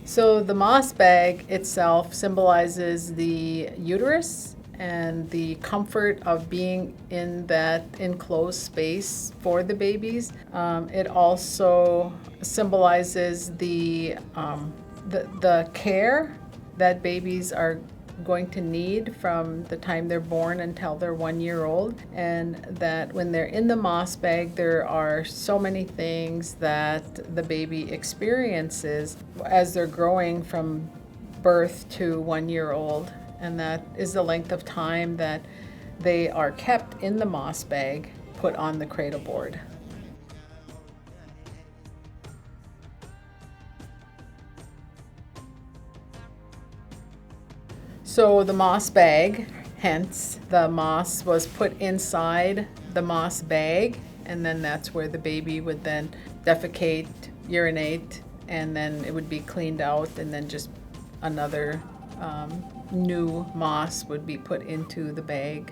So the moss bag itself symbolizes the uterus and the comfort of being in that enclosed space for the babies. It also symbolizes the care that babies are going to need from the time they're born until they're 1 year old, and that when they're in the moss bag, there are so many things that the baby experiences as they're growing from birth to 1 year old, and that is the length of time that they are kept in the moss bag, put on the cradle board. So the moss bag, hence the moss was put inside the moss bag, and then that's where the baby would then defecate, urinate, and then it would be cleaned out, and then just another new moss would be put into the bag.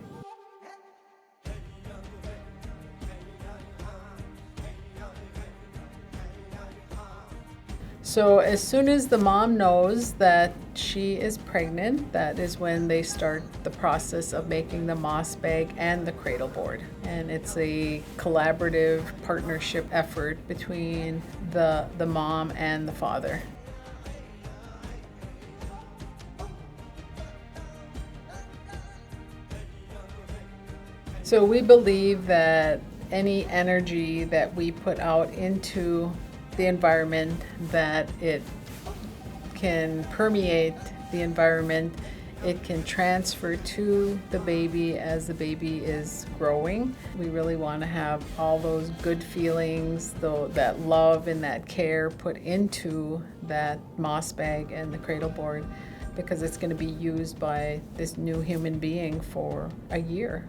So as soon as the mom knows that she is pregnant, that is when they start the process of making the moss bag and the cradle board. And it's a collaborative partnership effort between the mom and the father. So we believe that any energy that we put out into the environment, that it can permeate the environment, it can transfer to the baby as the baby is growing. We really want to have all those good feelings, that love and that care put into that moss bag and the cradle board, because it's going to be used by this new human being for a year.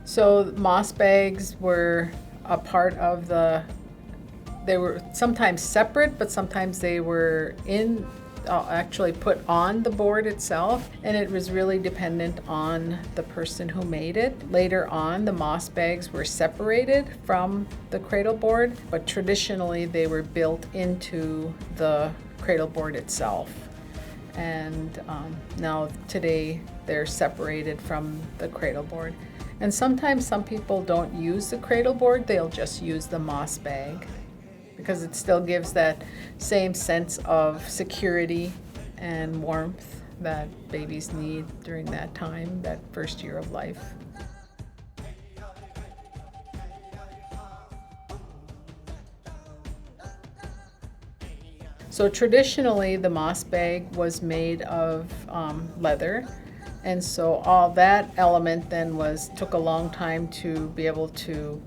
So moss bags were a part of they were sometimes separate, but sometimes they were actually put on the board itself, and it was really dependent on the person who made it. Later on, the moss bags were separated from the cradle board, but traditionally they were built into the cradle board itself. And now today they're separated from the cradle board. And sometimes some people don't use the cradle board, they'll just use the moss bag, because it still gives that same sense of security and warmth that babies need during that time, that first year of life. So traditionally, the moss bag was made of leather. And so all that element then took a long time to be able to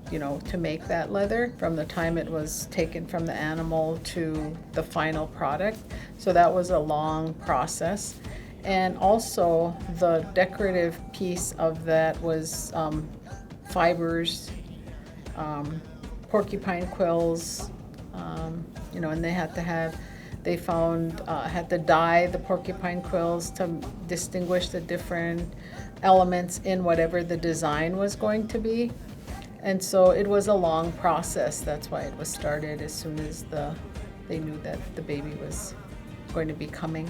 make that leather, from the time it was taken from the animal to the final product. So that was a long process. And also the decorative piece of that was fibers, porcupine quills, and they had to dye the porcupine quills to distinguish the different elements in whatever the design was going to be. And so it was a long process. That's why it was started as soon as they knew that the baby was going to be coming.